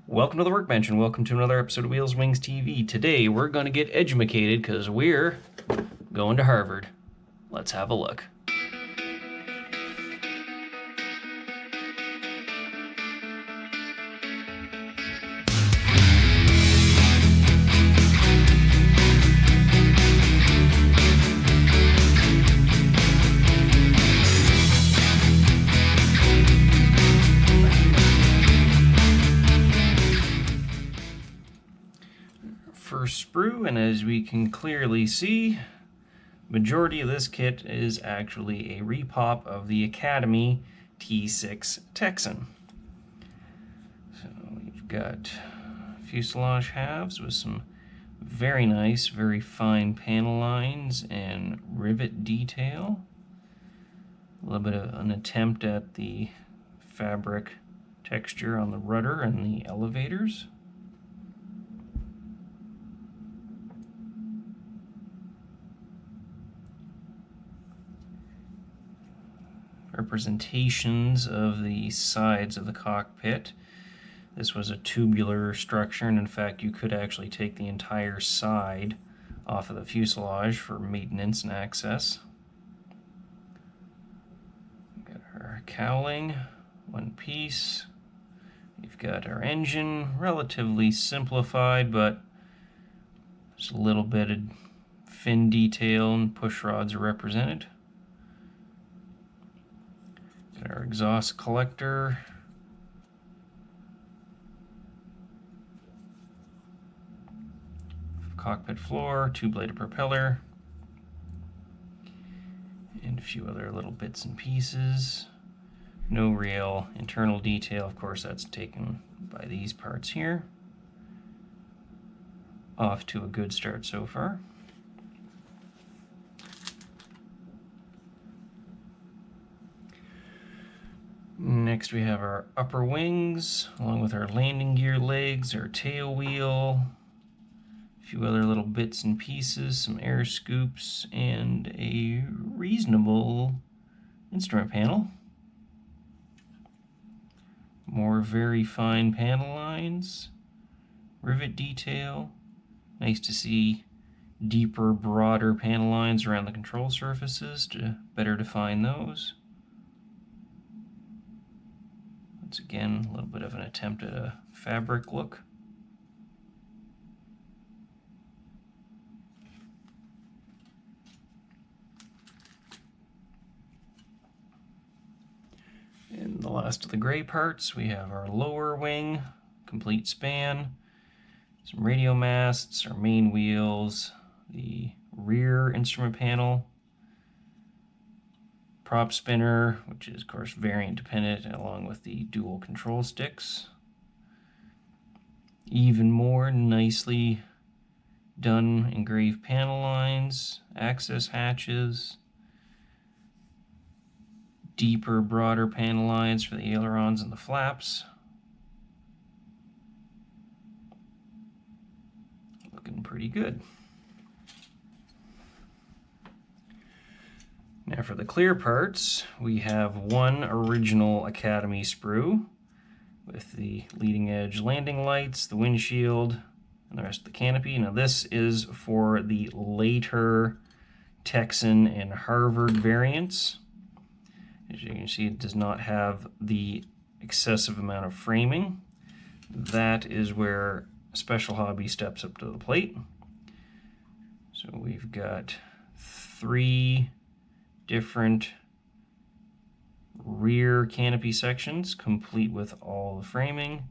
Welcome to the Workbench and welcome to another episode of Wheels Wings TV. Today we're going to get edumacated because we're going to Harvard. Let's have a look. First sprue, and as we can clearly see, majority of this kit is actually a repop of the Academy T-6 Texan. So we've got fuselage halves with some very nice, very fine panel lines and rivet detail. A little bit of an attempt at the fabric texture on the rudder and the elevators. Representations of the sides of the cockpit. This was a tubular structure, and in fact you could actually take the entire side off of the fuselage for maintenance and access. We've got our cowling, one piece. We've got our engine, relatively simplified, but there's a little bit of fin detail and push rods are represented. Our exhaust collector, cockpit floor, two-bladed propeller, and a few other little bits and pieces. No real internal detail, of course that's taken by these parts here. Off to a good start so far. Next we have our upper wings, along with our landing gear legs, our tail wheel, a few other little bits and pieces, some air scoops, and a reasonable instrument panel. More very fine panel lines, rivet detail. Nice to see deeper, broader panel lines around the control surfaces to better define those. Once again, a little bit of an attempt at a fabric look. In the last of the gray parts, we have our lower wing, complete span, some radio masts, our main wheels, the rear instrument panel, prop spinner, which is of course variant dependent, along with the dual control sticks. Even more nicely done engraved panel lines, access hatches, deeper, broader panel lines for the ailerons and the flaps. Looking pretty good. Now for the clear parts, we have one original Academy sprue with the leading edge landing lights, the windshield, and the rest of the canopy. Now this is for the later Texan and Harvard variants. As you can see, it does not have the excessive amount of framing. That is where Special Hobby steps up to the plate. So we've got three different rear canopy sections, complete with all the framing,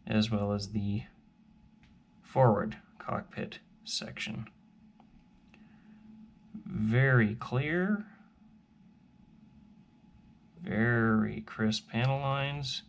as well as the forward cockpit section. Very clear, very crisp panel lines.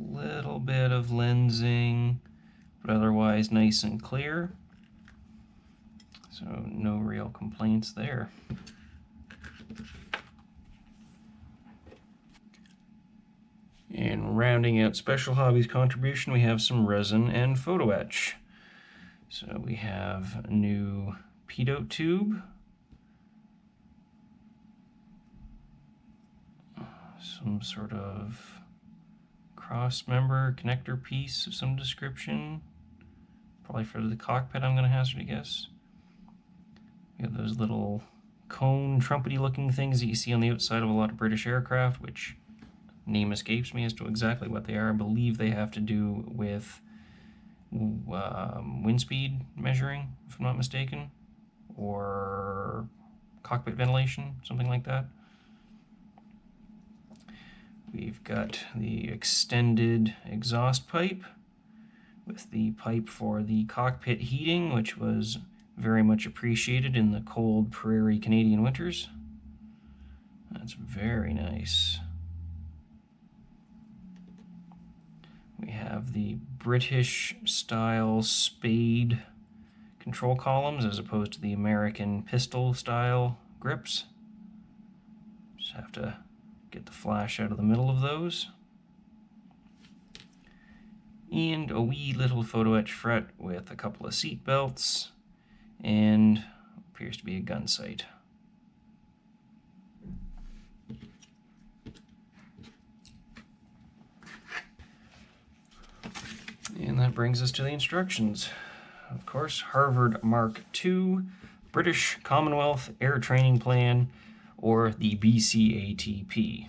Little bit of lensing, but otherwise nice and clear. So no real complaints there. And rounding out Special Hobbies contribution, we have some resin and photo etch. So we have a new pitot tube, some sort of cross member connector piece of some description, probably for the cockpit, I'm going to hazard a guess. We have those little cone trumpety looking things that you see on the outside of a lot of British aircraft, which name escapes me as to exactly what they are. I believe they have to do with wind speed measuring, if I'm not mistaken, or cockpit ventilation, something like that. We've got the extended exhaust pipe with the pipe for the cockpit heating, which was very much appreciated in the cold prairie Canadian winters. That's very nice. We have the British style spade control columns as opposed to the American pistol style grips. Just have to get the flash out of the middle of those. And a wee little photo etch fret with a couple of seat belts and appears to be a gun sight. And that brings us to the instructions. Of course, Harvard Mk.II, British Commonwealth Air Training Plan, or the BCATP.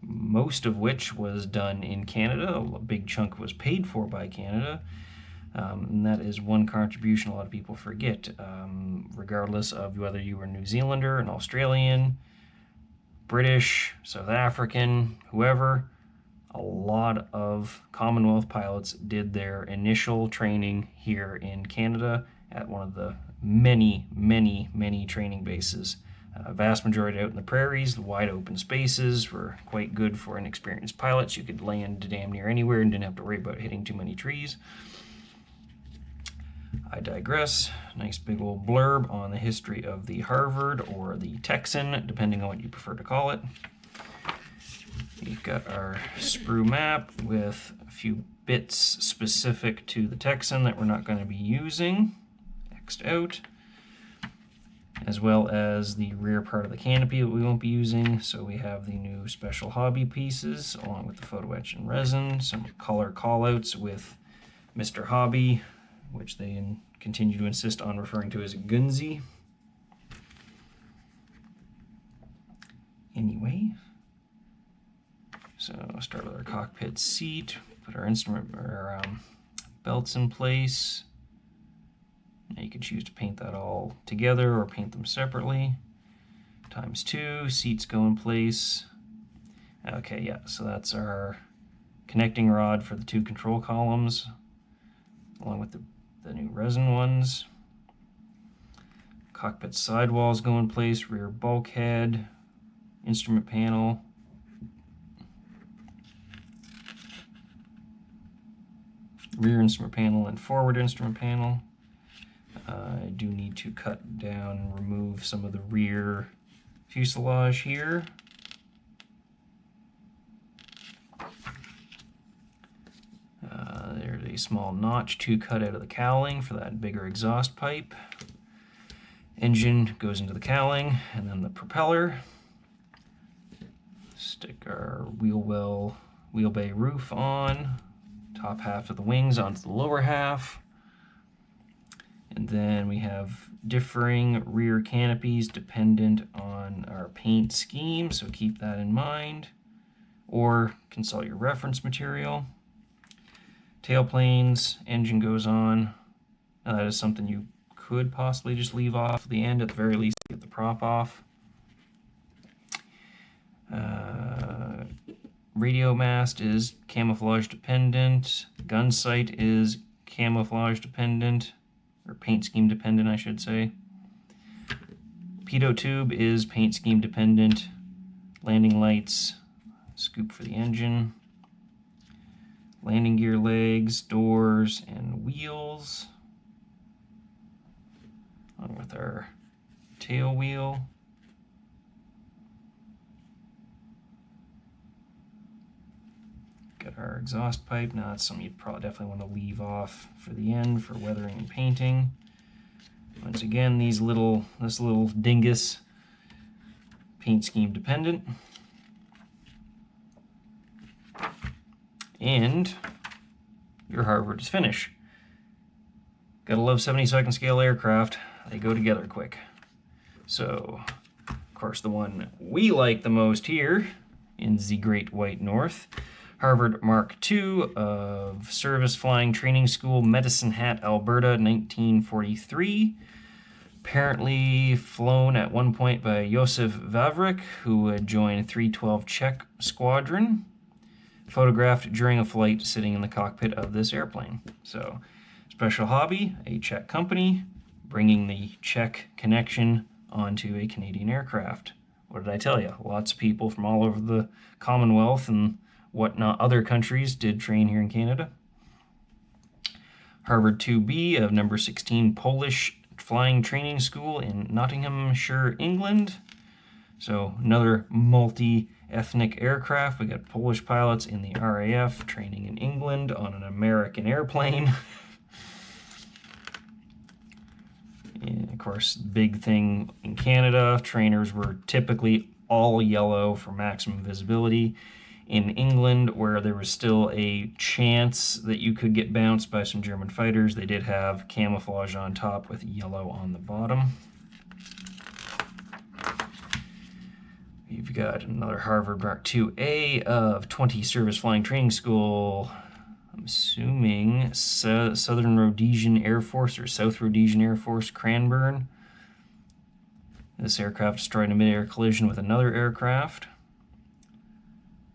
Most of which was done in Canada. A big chunk was paid for by Canada. And that is one contribution a lot of people forget. Regardless of whether you were a New Zealander, an Australian, British, South African, whoever, a lot of Commonwealth pilots did their initial training here in Canada at one of the many, many, many training bases. Vast majority out in the prairies. The wide open spaces were quite good for inexperienced pilots. You could land damn near anywhere and didn't have to worry about hitting too many trees. I digress. Nice big old blurb on the history of the Harvard or the Texan, depending on what you prefer to call it. We've got our sprue map with a few bits specific to the Texan that we're not going to be using, X'd out, as well as the rear part of the canopy that we won't be using. So we have the new special hobby pieces along with the photo etch and resin, some color callouts with Mr. Hobby, which they continue to insist on referring to as Gunzi. Anyway, so I'll start with our cockpit seat, put our instrument or belts in place. Now you can choose to paint that all together or paint them separately. ×2, seats go in place. Okay, yeah, so that's our connecting rod for the two control columns, along with the new resin ones. Cockpit sidewalls go in place, rear bulkhead, instrument panel. Rear instrument panel and forward instrument panel. I do need to cut down and remove some of the rear fuselage here. There's a small notch to cut out of the cowling for that bigger exhaust pipe. Engine goes into the cowling, and then the propeller. Stick our wheel bay roof on, top half of the wings onto the lower half. And then we have differing rear canopies dependent on our paint scheme, so keep that in mind, or consult your reference material. Tailplanes, engine goes on. Now that is something you could possibly just leave off at the end, at the very least get the prop off. Radio mast is camouflage dependent. Gun sight is camouflage dependent, or paint scheme dependent, I should say. Pitot tube is paint scheme dependent. Landing lights, scoop for the engine. Landing gear legs, doors, and wheels, along with our tail wheel. Got our exhaust pipe. Now that's something you'd probably definitely want to leave off for the end for weathering and painting. Once again, this little dingus, paint scheme dependent. And your Harvard is finished. Gotta love 72nd scale aircraft. They go together quick. So, of course, the one we like the most here in the Great White North, Harvard Mk.II of Service Flying Training School, Medicine Hat, Alberta, 1943. Apparently flown at one point by Josef Vavrik, who had joined 312 Czech Squadron. Photographed during a flight sitting in the cockpit of this airplane. So, special hobby, a Czech company, bringing the Czech connection onto a Canadian aircraft. What did I tell you? Lots of people from all over the Commonwealth and whatnot, other countries did train here in Canada. Harvard 2B of number 16 Polish Flying Training School in Nottinghamshire, England. So another multi-ethnic aircraft. We got Polish pilots in the RAF training in England on an American airplane. And of course, big thing in Canada, trainers were typically all yellow for maximum visibility. In England, where there was still a chance that you could get bounced by some German fighters, they did have camouflage on top with yellow on the bottom. You've got another Harvard Mk.II of 20 Service Flying Training School, I'm assuming Southern Rhodesian Air Force or South Rhodesian Air Force, Cranbourne. This aircraft destroyed in a mid-air collision with another aircraft.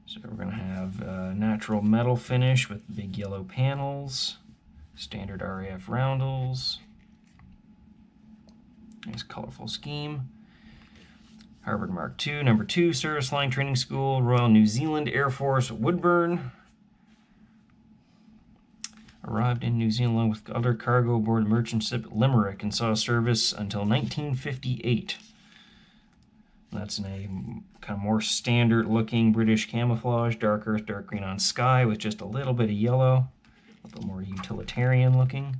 So we're going to have a natural metal finish with big yellow panels, standard RAF roundels, nice colorful scheme. Harvard Mk.II, number 2, Service Flying Training School, Royal New Zealand Air Force, Woodburn. Arrived in New Zealand along with other cargo aboard merchant ship Limerick and saw service until 1958. That's in a kind of more standard looking British camouflage, dark earth, dark green on sky with just a little bit of yellow, a little more utilitarian looking.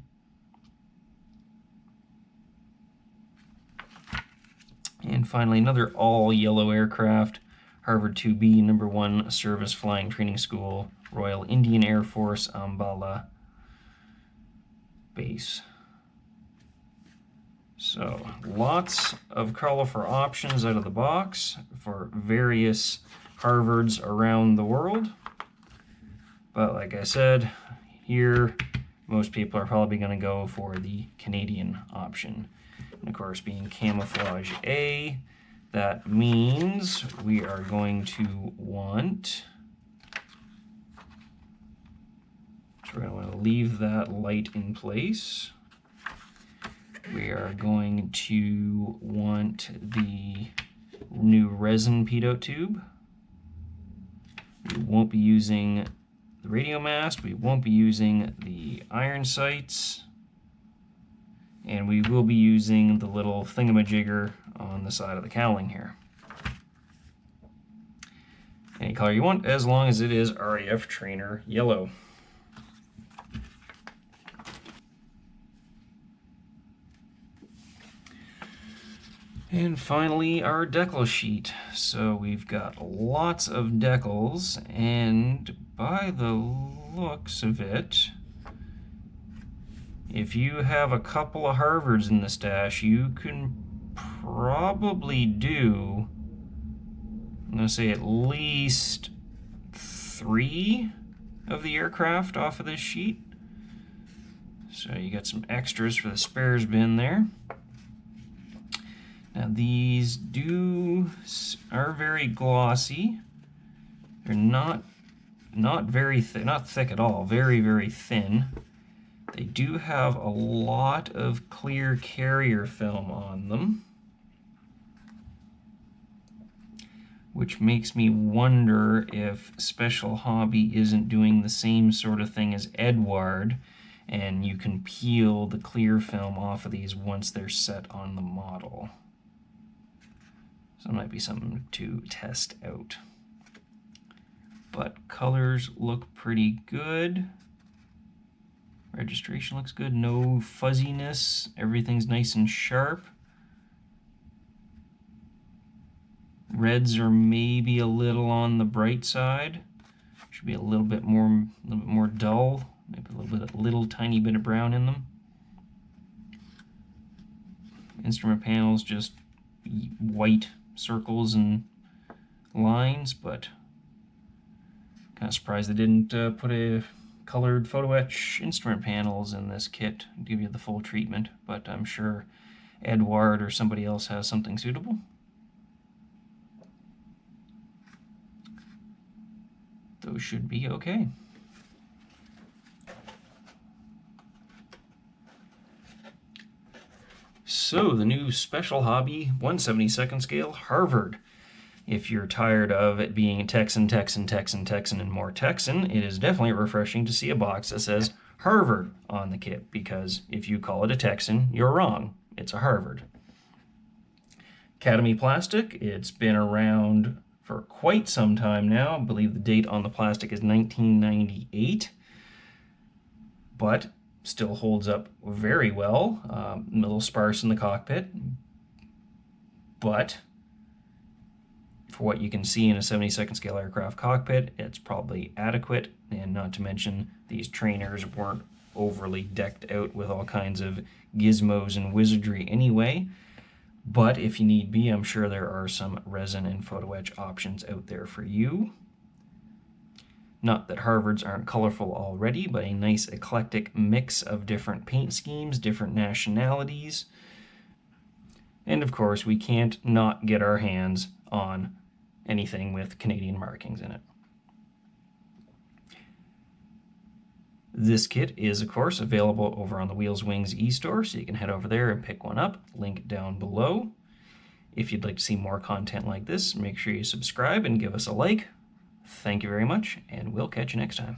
And finally, another all-yellow aircraft, Harvard 2B, number 1 Service Flying Training School, Royal Indian Air Force, Ambala Base. So, lots of colorful options out of the box for various Harvards around the world. But like I said, here, most people are probably going to go for the Canadian option. And of course, being camouflage A, that means we are going to want, so we're going to want to leave that light in place. We are going to want the new resin pitot tube. We won't be using the radio mast, we won't be using the iron sights, and we will be using the little thingamajigger on the side of the cowling here. Any color you want, as long as it is RAF Trainer yellow. And finally, our decal sheet. So we've got lots of decals, and by the looks of it, if you have a couple of Harvards in the stash, you can probably do, I'm going to say, at least 3 of the aircraft off of this sheet. So you got some extras for the spares bin there. Now these are very glossy. They're not very thick, not thick at all, very, very thin. They do have a lot of clear carrier film on them, which makes me wonder if Special Hobby isn't doing the same sort of thing as Edward, and you can peel the clear film off of these once they're set on the model. So it might be something to test out. but colors look pretty good. Registration looks good, no fuzziness, everything's nice and sharp. Reds are maybe a little on the bright side. Should be a little bit more dull, maybe a little tiny bit of brown in them. Instrument panels just white circles and lines, but kind of surprised they didn't put a colored photo etch instrument panels in this kit to give you the full treatment, but I'm sure Edward or somebody else has something suitable. Those should be okay. So the new special hobby, 1/72nd scale Harvard. If you're tired of it being Texan, Texan, Texan, Texan, and more Texan, it is definitely refreshing to see a box that says Harvard on the kit, because if you call it a Texan, you're wrong. It's a Harvard. Academy plastic, it's been around for quite some time now. I believe the date on the plastic is 1998, but still holds up very well. A little sparse in the cockpit, but for what you can see in a 72nd scale aircraft cockpit, it's probably adequate, and not to mention these trainers weren't overly decked out with all kinds of gizmos and wizardry anyway. But if you need be, I'm sure there are some resin and photo etch options out there for you. Not that Harvards aren't colorful already, but a nice eclectic mix of different paint schemes, different nationalities. And of course, we can't not get our hands on anything with Canadian markings in it. This kit is, of course, available over on the Wheels Wings Estore, so you can head over there and pick one up. Link down below. If you'd like to see more content like this, make sure you subscribe and give us a like. Thank you very much, and we'll catch you next time.